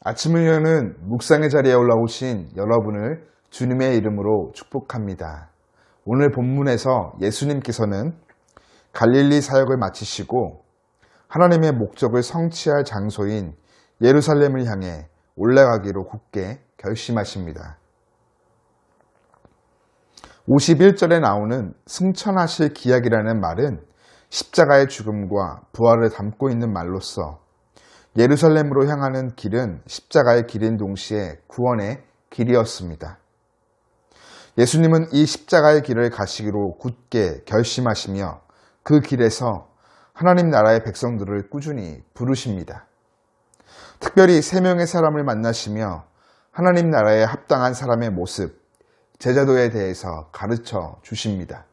아침을 여는 묵상의 자리에 올라오신 여러분을 주님의 이름으로 축복합니다. 오늘 본문에서 예수님께서는 갈릴리 사역을 마치시고 하나님의 목적을 성취할 장소인 예루살렘을 향해 올라가기로 굳게 결심하십니다. 51절에 나오는 승천하실 기약이라는 말은 십자가의 죽음과 부활을 담고 있는 말로서 예루살렘으로 향하는 길은 십자가의 길인 동시에 구원의 길이었습니다. 예수님은 이 십자가의 길을 가시기로 굳게 결심하시며 그 길에서 하나님 나라의 백성들을 꾸준히 부르십니다. 특별히 3명의 사람을 만나시며 하나님 나라에 합당한 사람의 모습, 제자도에 대해서 가르쳐 주십니다.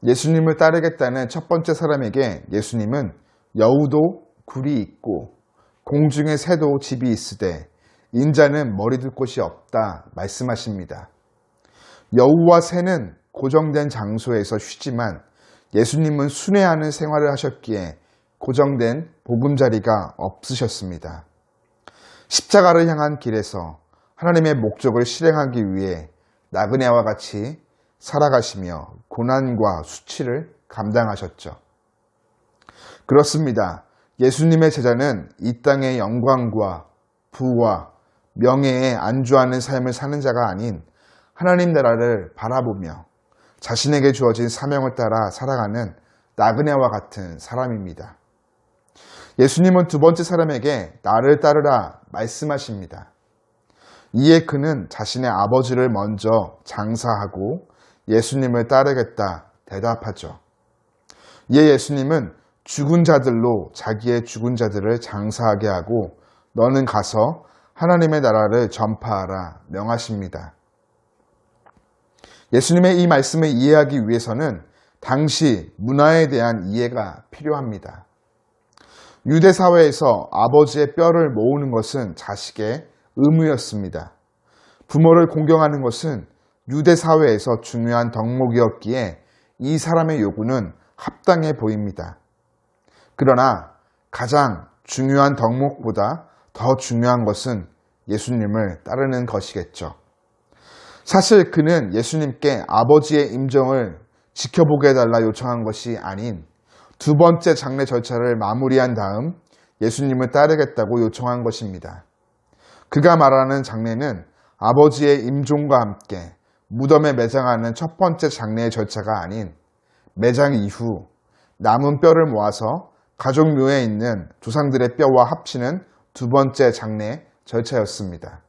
예수님을 따르겠다는 첫 번째 사람에게 예수님은 여우도 굴이 있고 공중의 새도 집이 있으되 인자는 머리 둘 곳이 없다 말씀하십니다. 여우와 새는 고정된 장소에서 쉬지만 예수님은 순회하는 생활을 하셨기에 고정된 보금자리가 없으셨습니다. 십자가를 향한 길에서 하나님의 목적을 실행하기 위해 나그네와 같이 살아가시며 고난과 수치를 감당하셨죠. 그렇습니다. 예수님의 제자는 이 땅의 영광과 부와 명예에 안주하는 삶을 사는 자가 아닌 하나님 나라를 바라보며 자신에게 주어진 사명을 따라 살아가는 나그네와 같은 사람입니다. 예수님은 두 번째 사람에게 나를 따르라 말씀하십니다. 이에 그는 자신의 아버지를 먼저 장사하고 예수님을 따르겠다 대답하죠. 이에 예수님은 죽은 자들로 자기의 죽은 자들을 장사하게 하고 너는 가서 하나님의 나라를 전파하라 명하십니다. 예수님의 이 말씀을 이해하기 위해서는 당시 문화에 대한 이해가 필요합니다. 유대 사회에서 아버지의 뼈를 모으는 것은 자식의 의무였습니다. 부모를 공경하는 것은 유대 사회에서 중요한 덕목이었기에 이 사람의 요구는 합당해 보입니다. 그러나 가장 중요한 덕목보다 더 중요한 것은 예수님을 따르는 것이겠죠. 사실 그는 예수님께 아버지의 임종을 지켜보게 해달라 요청한 것이 아닌 두 번째 장례 절차를 마무리한 다음 예수님을 따르겠다고 요청한 것입니다. 그가 말하는 장례는 아버지의 임종과 함께 무덤에 매장하는 첫 번째 장례의 절차가 아닌 매장 이후 남은 뼈를 모아서 가족묘에 있는 조상들의 뼈와 합치는 두 번째 장례 절차였습니다.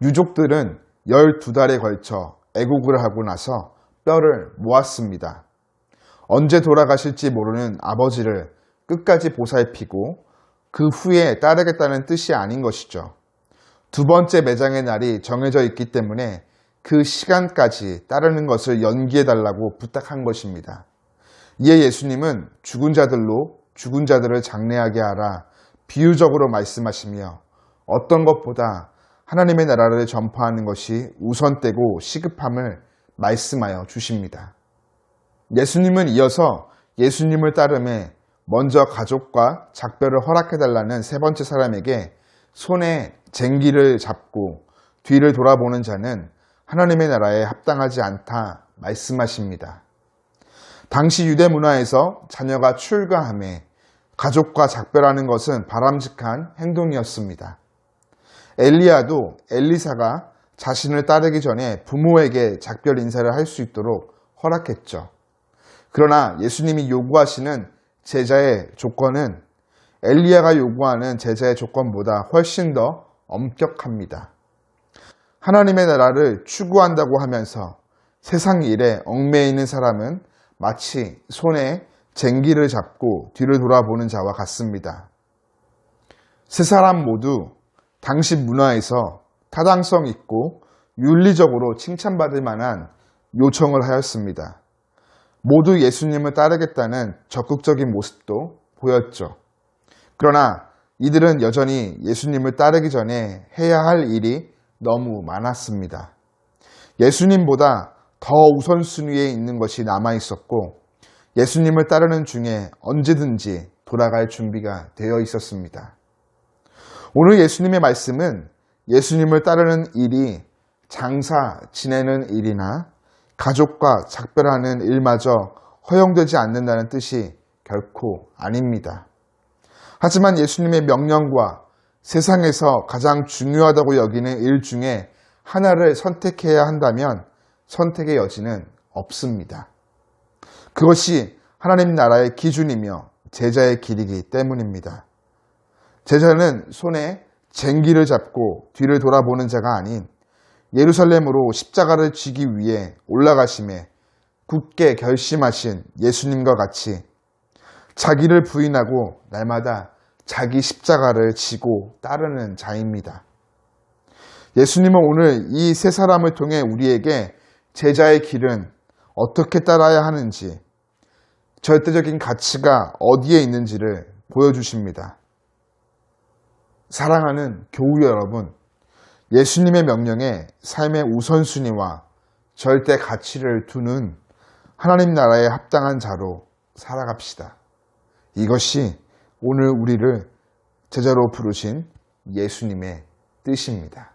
유족들은 12달에 걸쳐 애국을 하고 나서 뼈를 모았습니다. 언제 돌아가실지 모르는 아버지를 끝까지 보살피고 그 후에 따르겠다는 뜻이 아닌 것이죠. 두 번째 매장의 날이 정해져 있기 때문에 그 시간까지 따르는 것을 연기해달라고 부탁한 것입니다. 이에 예수님은 죽은 자들로 죽은 자들을 장례하게 하라 비유적으로 말씀하시며 어떤 것보다 하나님의 나라를 전파하는 것이 우선되고 시급함을 말씀하여 주십니다. 예수님은 이어서 예수님을 따름에 먼저 가족과 작별을 허락해달라는 세 번째 사람에게 손에 쟁기를 잡고 뒤를 돌아보는 자는 하나님의 나라에 합당하지 않다 말씀하십니다. 당시 유대 문화에서 자녀가 출가함에 가족과 작별하는 것은 바람직한 행동이었습니다. 엘리야도 엘리사가 자신을 따르기 전에 부모에게 작별 인사를 할 수 있도록 허락했죠. 그러나 예수님이 요구하시는 제자의 조건은 엘리야가 요구하는 제자의 조건보다 훨씬 더 엄격합니다. 하나님의 나라를 추구한다고 하면서 세상 일에 얽매여 있는 사람은 마치 손에 쟁기를 잡고 뒤를 돌아보는 자와 같습니다. 세 사람 모두 당시 문화에서 타당성 있고 윤리적으로 칭찬받을 만한 요청을 하였습니다. 모두 예수님을 따르겠다는 적극적인 모습도 보였죠. 그러나 이들은 여전히 예수님을 따르기 전에 해야 할 일이 너무 많았습니다. 예수님보다 더 우선순위에 있는 것이 남아 있었고 예수님을 따르는 중에 언제든지 돌아갈 준비가 되어 있었습니다. 오늘 예수님의 말씀은 예수님을 따르는 일이 장사 지내는 일이나 가족과 작별하는 일마저 허용되지 않는다는 뜻이 결코 아닙니다. 하지만 예수님의 명령과 세상에서 가장 중요하다고 여기는 일 중에 하나를 선택해야 한다면 선택의 여지는 없습니다. 그것이 하나님 나라의 기준이며 제자의 길이기 때문입니다. 제자는 손에 쟁기를 잡고 뒤를 돌아보는 자가 아닌 예루살렘으로 십자가를 지기 위해 올라가심에 굳게 결심하신 예수님과 같이 자기를 부인하고 날마다 자기 십자가를 지고 따르는 자입니다. 예수님은 오늘 이 세 사람을 통해 우리에게 제자의 길은 어떻게 따라야 하는지, 절대적인 가치가 어디에 있는지를 보여주십니다. 사랑하는 교우 여러분, 예수님의 명령에 삶의 우선순위와 절대 가치를 두는 하나님 나라에 합당한 자로 살아갑시다. 이것이 오늘 우리를 제자로 부르신 예수님의 뜻입니다.